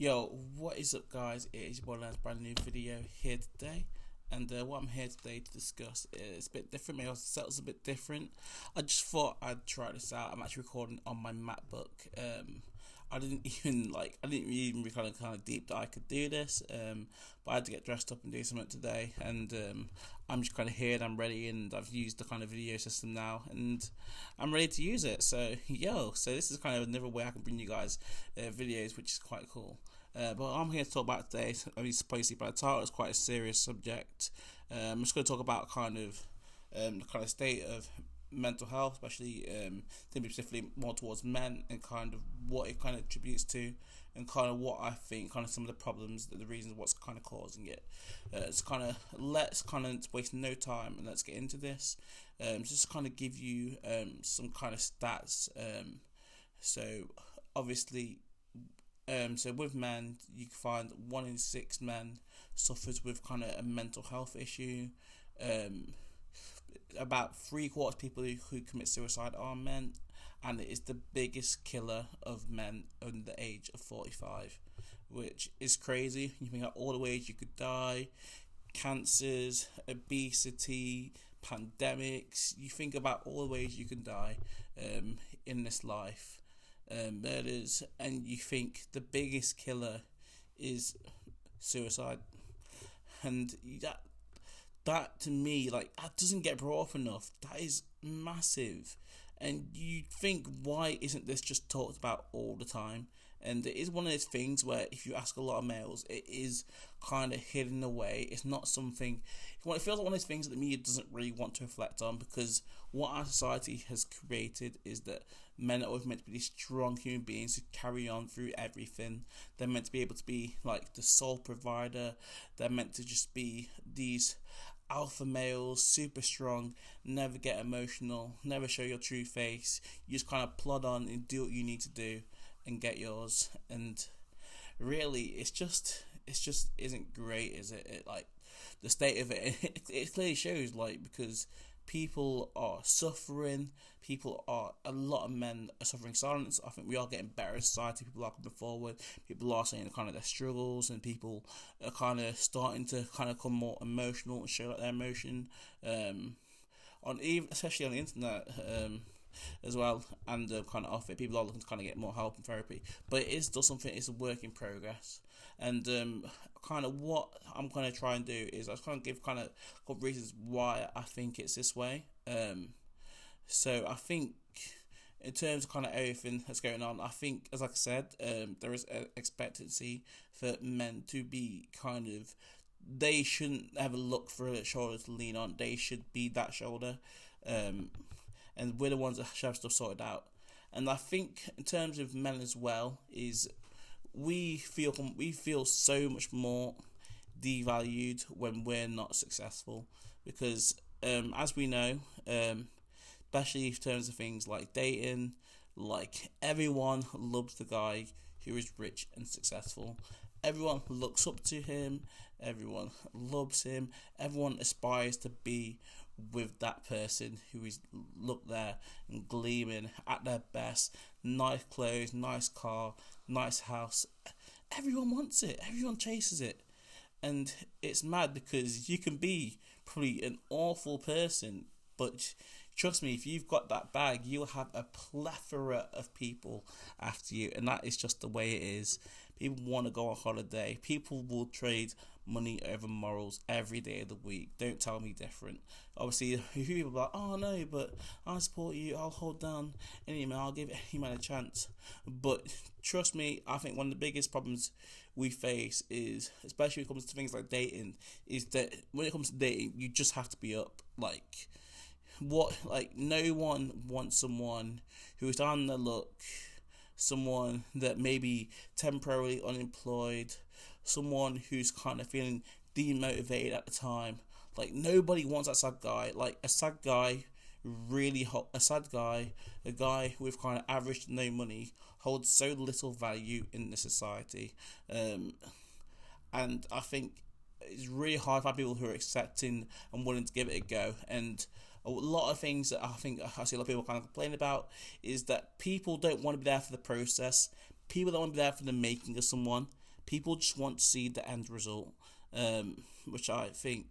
Yo, what is up, guys? It is your boy Lance, brand new video here today. And what I'm here today to discuss is a bit different. Maybe the setup's a bit different. I just thought I'd try this out. I'm actually recording on my MacBook. I didn't even really kind of deep that I could do this. But I had to get dressed up and do something today. And I'm just kind of here and I'm ready. And I've used the kind of video system now, and I'm ready to use it. So this is kind of another way I can bring you guys videos, which is quite cool. But I'm here to talk about today. I mean, supposedly by the title, it's quite a serious subject. I'm just going to talk about the kind of state of mental health, especially specifically more towards men, and kind of what it kind of attributes to, and kind of what I think, kind of some of the problems, the reasons what's kind of causing it. Let's waste no time and let's get into this. Just kind of give you some kind of stats. So obviously. So with men, you can find 1 in 6 men suffers with kind of a mental health issue. About 3/4 of people who commit suicide are men, and it is the biggest killer of men under the age of 45, which is crazy. You think about all the ways you could die: cancers, obesity, pandemics. You think about all the ways you can die in this life. Murders, and you think the biggest killer is suicide, and that to me, like, that doesn't get brought up enough. That is massive, and you think, why isn't this just talked about all the time? And it is one of those things where if you ask a lot of males, it is kind of hidden away. It's not something. It feels like one of those things that the media doesn't really want to reflect on, because what our society has created is that men are always meant to be these strong human beings who carry on through everything. They're meant to be able to be like the sole provider. They're meant to just be these alpha males, super strong, never get emotional, never show your true face. You just kind of plod on and do what you need to do and get yours. And really, it's just isn't great, is it? Like, the state of it, it clearly shows, like, because people are suffering. A lot of men are suffering silence. I think we are getting better as society. People are coming forward. People are saying kind of their struggles, and people are kind of starting to kind of become more emotional and show like their emotion. Especially on the internet. As well, and kind of off it, people are looking to kind of get more help and therapy, but it is still something. It's a work in progress, and kind of what I'm going to try and do is I kind of give kind of a couple reasons why I think it's this way. So I think in terms of kind of everything that's going on, I think, as I said, there is an expectancy for men to be kind of. They shouldn't ever look for a shoulder to lean on. They should be that shoulder. And we're the ones that should have stuff sorted out. And I think in terms of men as well, is we feel so much more devalued when we're not successful, because as we know, especially in terms of things like dating, like, everyone loves the guy who is rich and successful. Everyone looks up to him. Everyone loves him. Everyone aspires to be with that person who is look there and gleaming at their best. Nice clothes, nice car, nice house. Everyone wants it. Everyone chases it. And it's mad, because you can be probably an awful person, but trust me, if you've got that bag, you'll have a plethora of people after you, and that is just the way it is. People want to go on holiday. People will trade money over morals every day of the week. Don't tell me different. Obviously, people are like, oh no, but I support you, I'll hold down any man, I'll give any man a chance. But trust me, I think one of the biggest problems we face is, especially when it comes to things like dating, is that when it comes to dating, you just have to be up. Like, no one wants someone who is on the look, someone that may be temporarily unemployed, someone who's kind of feeling demotivated at the time. Like, nobody wants that sad guy. Like, a sad guy, a guy with kind of average to no money, holds so little value in the society. And I think it's really hard to find people who are accepting and willing to give it a go. And a lot of things that I think I see a lot of people kind of complain about is that people don't want to be there for the process. People don't want to be there for the making of someone. people just want to see the end result, which I think,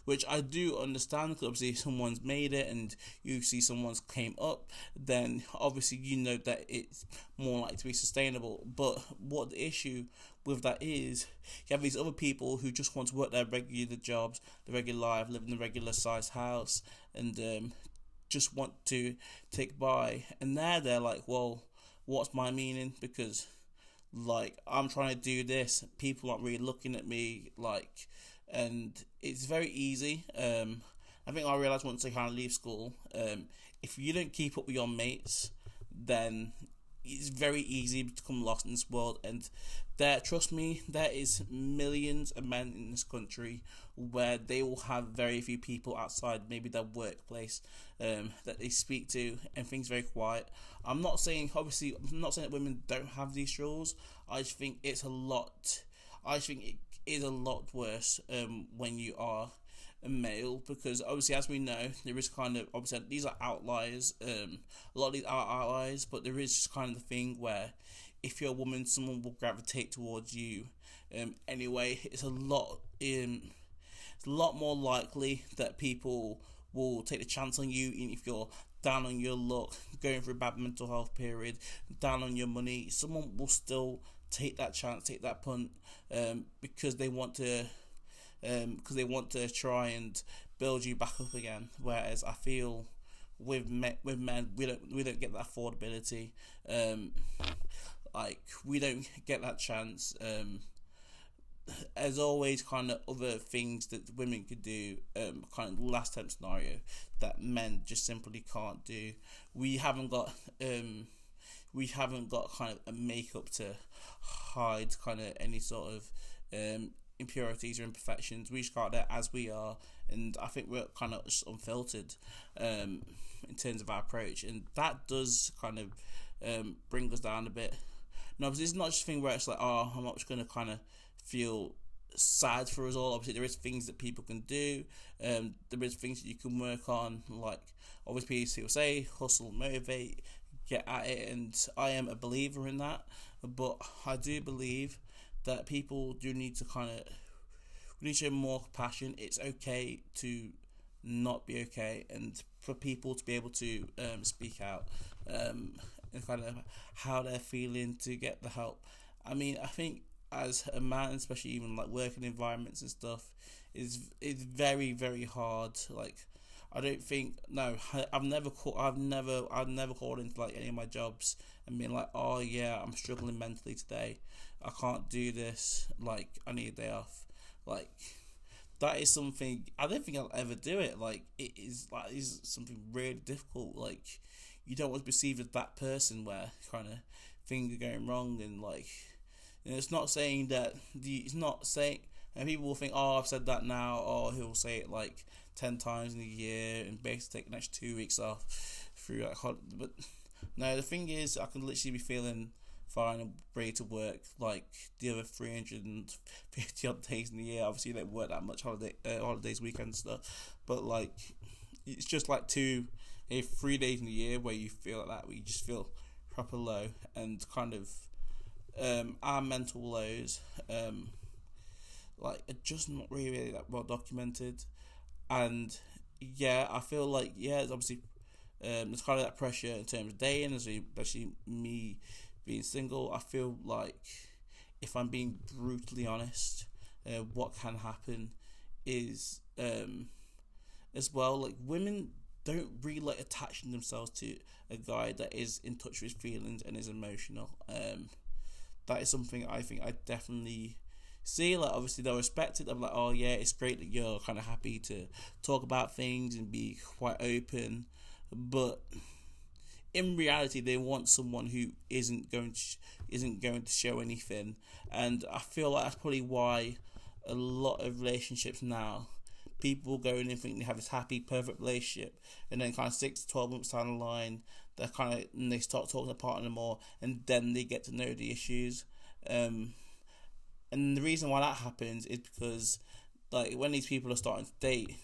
which I do understand, because obviously if someone's made it and you see someone's came up, then obviously you know that it's more likely to be sustainable. But what the issue with that is, you have these other people who just want to work their regular jobs, the regular life, live in a regular sized house, and just want to take by, and they're like, well, what's my meaning? Because like I'm trying to do this, people aren't really looking at me, like, and it's very easy. I think I realized once I kind of leave school, if you don't keep up with your mates, then it's very easy to become lost in this world. And trust me, there is millions of men in this country where they will have very few people outside maybe their workplace that they speak to, and things very quiet. I'm not saying that women don't have these struggles. I just think it's a lot. I think it is a lot worse when you are a male, because obviously, as we know, there is kind of, obviously these are outliers. A lot of these are outliers, but there is just kind of the thing where if you're a woman, someone will gravitate towards you. Anyway, it's a lot more likely that people will take the chance on you, even if you're down on your luck, going through a bad mental health period, down on your money. Someone will still take that chance, take that punt, because they want to try and build you back up again. Whereas I feel with men, we don't get that affordability. Like we don't get that chance. There's always kind of other things that women could do, kind of last time scenario that men just simply can't do. We haven't got kind of a makeup to hide kind of any sort of impurities or imperfections. We just got there as we are, and I think we're kind of just unfiltered in terms of our approach, and that does kind of bring us down a bit. No, because it's not just a thing where it's like, oh, I'm not just going to kind of feel sad for us all. Obviously, there is things that people can do. There is things that you can work on. Like, obviously, people say, hustle, motivate, get at it. And I am a believer in that. But I do believe that people do need to we need to show more compassion. It's okay to not be okay. And for people to be able to speak out and kind of how they're feeling, to get the help. I mean, I think as a man, especially even like working environments and stuff, is very, very hard. Like, I've never called into like any of my jobs and been like, oh yeah, I'm struggling mentally today, I can't do this, like I need a day off. Like, that is something I don't think I'll ever do it. Like, it is something really difficult. Like, you don't want to be perceived as that person where kind of things are going wrong, and like, it's not saying that and people will think, oh, I've said that now, or he'll say it like 10 times in a year and basically take the next 2 weeks off through like but no, the thing is, I can literally be feeling fine and ready to work like the other 350 odd days in the year. Obviously, you don't work that much holidays, weekends, stuff, but like, it's just like 3 days in the year where you feel like that, where you just feel proper low, and kind of our mental lows like are just not really that well documented. And yeah, I feel like, yeah, it's obviously there's kind of that pressure in terms of dating, especially me being single. I feel like, if I'm being brutally honest, what can happen is as well, like, women don't really like attaching themselves to a guy that is in touch with his feelings and is emotional. That is something I think I definitely see. Like, obviously they'll respect it. I'm like, oh yeah, it's great that you're kind of happy to talk about things and be quite open, but in reality, they want someone who isn't going to show anything. And I feel like that's probably why a lot of relationships now, people go in and think they have this happy, perfect relationship, and then kind of 6 to 12 months down the line, they start talking to the partner more, and then they get to know the issues. And the reason why that happens is because, like, when these people are starting to date,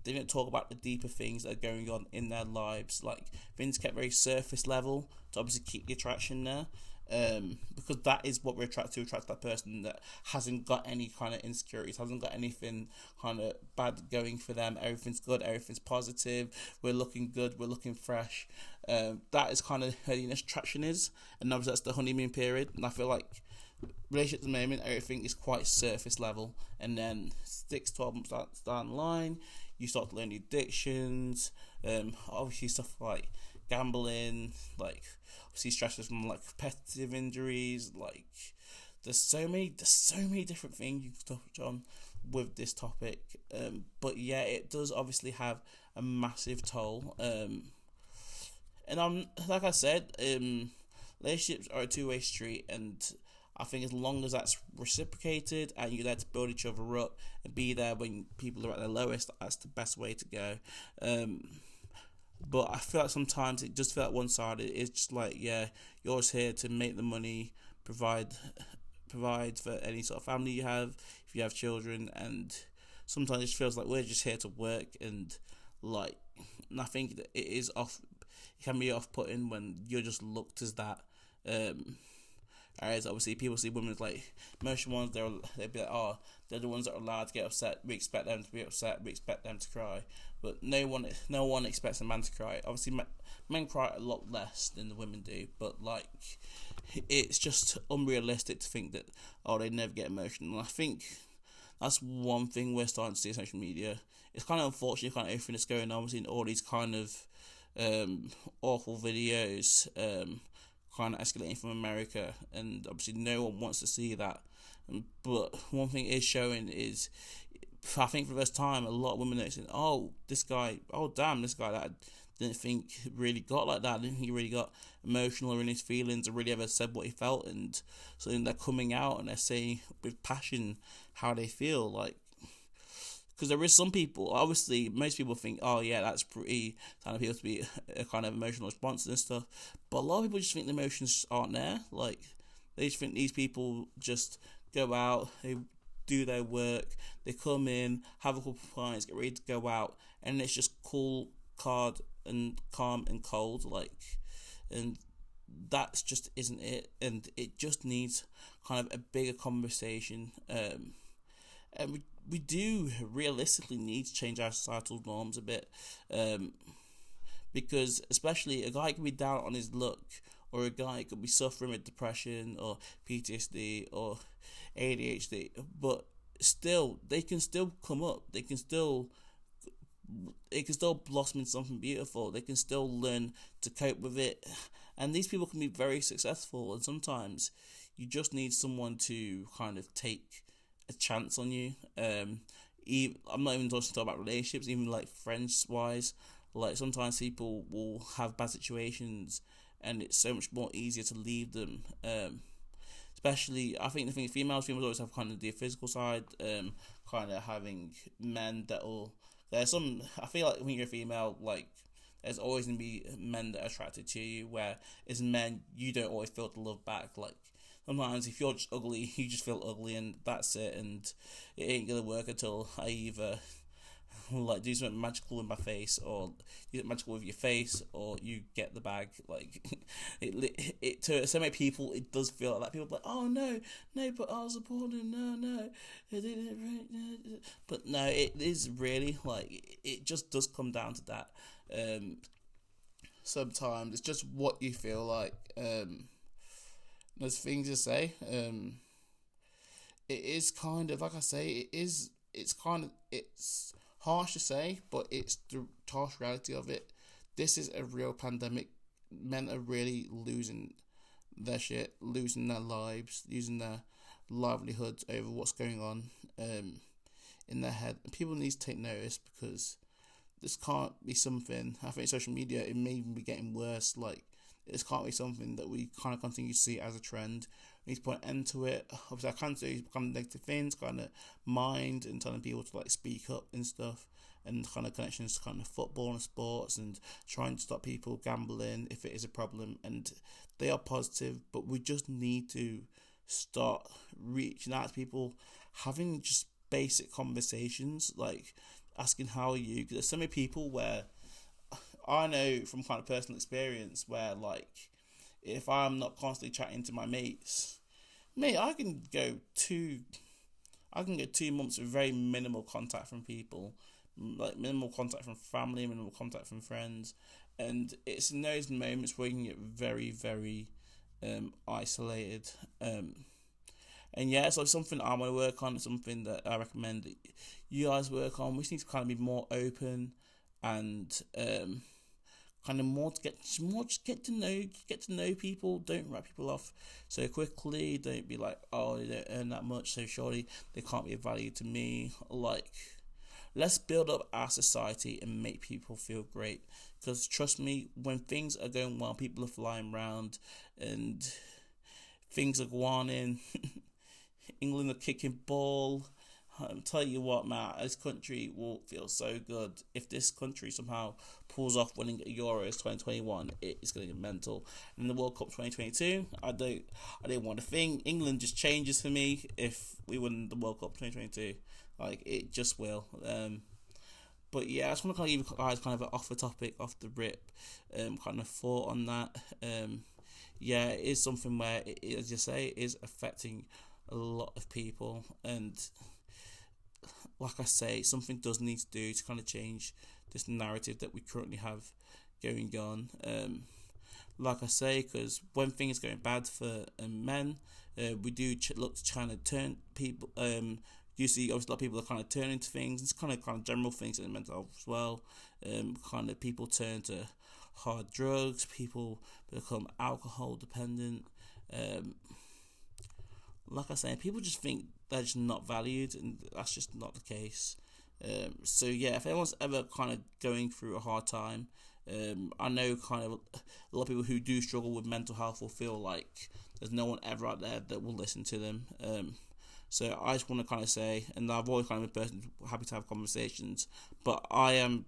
they don't talk about the deeper things that are going on in their lives. Like, things kept very surface level to obviously keep the attraction there. Because that is what we're attracted to, attract that person that hasn't got any kind of insecurities, hasn't got anything kind of bad going for them. Everything's good, everything's positive, we're looking good, we're looking fresh. That is kind of where the initial attraction is, and obviously that's the honeymoon period. And I feel like relationship at the moment, everything is quite surface level, and then 6-12 months down the line, you start to learn the addictions, obviously stuff like gambling, like obviously stresses from like competitive injuries, like there's so many different things you can touch on with this topic. But yeah, it does obviously have a massive toll. And I'm like I said, relationships are a two-way street, and I think as long as that's reciprocated and you're there to build each other up and be there when people are at their lowest, that's the best way to go. But I feel like sometimes it just feels like one-sided. It's just like, yeah, you're just here to make the money, provide for any sort of family you have, if you have children, and sometimes it just feels like we're just here to work, and like, and I think that it can be off-putting when you're just looked as that. Whereas obviously people see women as like emotional ones. They'd be like, oh, they're the ones that are allowed to get upset. We expect them to be upset. We expect them to cry. But no one expects a man to cry. Obviously, men cry a lot less than the women do. But like, it's just unrealistic to think that they never get emotional. And I think that's one thing we're starting to see on social media. It's kind of unfortunate, kind of everything that's going on. We're seeing all these kind of awful videos. Kind of escalating from America, and obviously no one wants to see that. But one thing is showing is, I think for the first time, a lot of women are saying, this guy that I didn't think really got like that. I didn't think he really got emotional or in his feelings or really ever said what he felt. And so then they're coming out and they're saying with passion how they feel, like, because there is some people, obviously, most people think, that's pretty kind of people to be a kind of emotional response and stuff. But a lot of people just think the emotions just aren't there. Like, they just think these people just go out, they do their work, they come in, have a couple of pints, get ready to go out, and it's just cool, calm and cold, like, and that's just isn't it. And it just needs kind of a bigger conversation. And we do realistically need to change our societal norms a bit, because especially a guy can be down on his luck, or a guy could be suffering with depression or PTSD or ADHD, but still they can still come up, it can still blossom into something beautiful, they can still learn to cope with it, and these people can be very successful. And sometimes you just need someone to kind of take a chance on you. I'm not even talking about relationships, even like friends wise. Like, sometimes people will have bad situations, and it's so much more easier to leave them. Especially, I think the thing females always have kind of the physical side. Kind of having men there's some. I feel like when you're a female, like, there's always gonna be men that are attracted to you. Where as men, you don't always feel the love back. Like, sometimes if you're just ugly, you just feel ugly, and that's it, and it ain't gonna work until I either like do something magical in my face, or do something magical with your face, or you get the bag. Like, it to so many people, it does feel like that. People are like, oh no, but I was supporting, no, but no, it is really like, it just does come down to that. Sometimes it's just what you feel like. There's things to say. It is kind of, like I say, it's harsh to say, but it's the harsh reality of it. This is a real pandemic. Men are really losing their shit, losing their lives, losing their livelihoods over what's going on in their head. And people need to take notice, because this can't be something, I think social media, it may even be getting worse. Like, this can't be something that we kind of continue to see as a trend. We need to put an end to it. Obviously, I can't say become negative things, kind of mind, and telling people to like speak up and stuff, and kind of connections to kind of football and sports, and trying to stop people gambling if it is a problem. And they are positive, but we just need to start reaching out to people, having just basic conversations, like asking how are you. Because there's so many people where I know from kind of personal experience where, like, if I'm not constantly chatting to my mates, mate, I can get 2 months of very minimal contact from people, like minimal contact from family, minimal contact from friends, and it's in those moments where you can get very, very isolated. And yeah, so something I want to work on, something that I recommend that you guys work on. We just need to kind of be more open and kind of just get to know people. Don't write people off so quickly. Don't be like, oh, they don't earn that much, so surely they can't be of value to me. Like, let's build up our society and make people feel great. Because trust me, when things are going well, people are flying around and things are going in. England are kicking ball. I'm telling you what, man, this country will feel so good if this country somehow pulls off winning Euros 2021. It's going to get mental. And the World Cup 2022, I didn't want to think. England just changes for me if we win the World Cup 2022. Like, it just will. But yeah, I just want to kind of give you guys kind of an off the topic, off the rip, kind of thought on that. Yeah, it is something where, as you say, it is affecting a lot of people, and like I say, something does need to do to kind of change this narrative that we currently have going on. Like I say, because when things are going bad for men, we do look to try to turn people. You see, obviously, a lot of people are kind of turning to things. It's kind of general things in mental health as well. Kind of people turn to hard drugs. People become alcohol dependent. Like I say, people just think they're just not valued, and that's just not the case. So yeah, if anyone's ever kind of going through a hard time, I know kind of a lot of people who do struggle with mental health will feel like there's no one ever out there that will listen to them. So I just want to kind of say, and I've always kind of been a person happy to have conversations, but I'm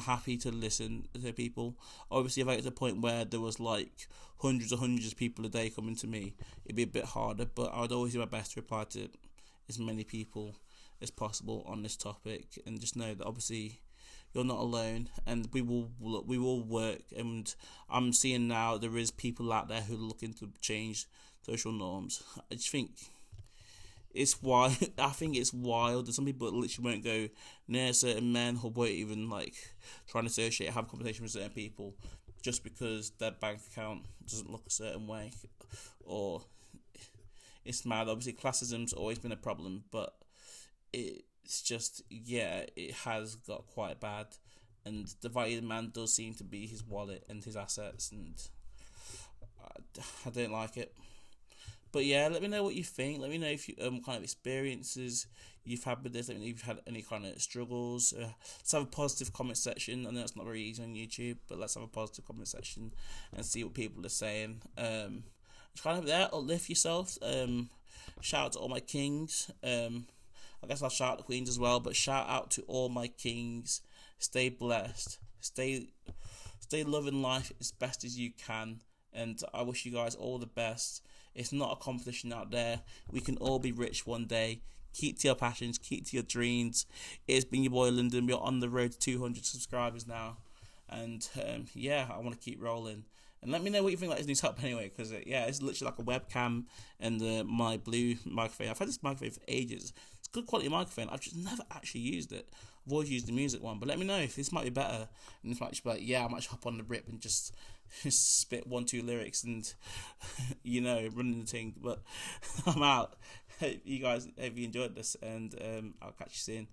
happy to listen to people. Obviously, if I get to the point where there was like hundreds of people a day coming to me, it'd be a bit harder, but I would always do my best to reply to as many people as possible on this topic, and just know that obviously you're not alone, and we will work. And I'm seeing now there is people out there who are looking to change social norms. I just think it's wild. I think it's wild that some people literally won't go near certain men, or won't even like try and associate, have a conversation with certain people, just because their bank account doesn't look a certain way, or it's mad. Obviously, classism's always been a problem, but it's just, yeah, it has got quite bad, and the value of the man does seem to be his wallet and his assets, and I don't like it. But yeah, let me know what you think. Let me know if you kind of experiences you've had with this. Let me know if you've had any kind of struggles. Let's have a positive comment section. I know it's not very easy on YouTube, but let's have a positive comment section and see what people are saying. Just kind of there, uplift yourself. Shout out to all my kings. I guess I'll shout out the queens as well, but shout out to all my kings. Stay blessed. Stay loving life as best as you can, and I wish you guys all the best. It's not a competition out there. We can all be rich one day. Keep to your passions. Keep to your dreams. It's been your boy Lyndon. We're on the road to 200 subscribers now. And yeah, I want to keep rolling. And let me know what you think about this new setup anyway. Because yeah, it's literally like a webcam and my blue microphone. I've had this microphone for ages. It's a good quality microphone. I've just never actually used it. I've always used the music one. But let me know if this might be better. And this might just be like, yeah, I might just hop on the rip and just spit 1-2 lyrics and running the thing. But I'm out. Hope you enjoyed this, and I'll catch you soon.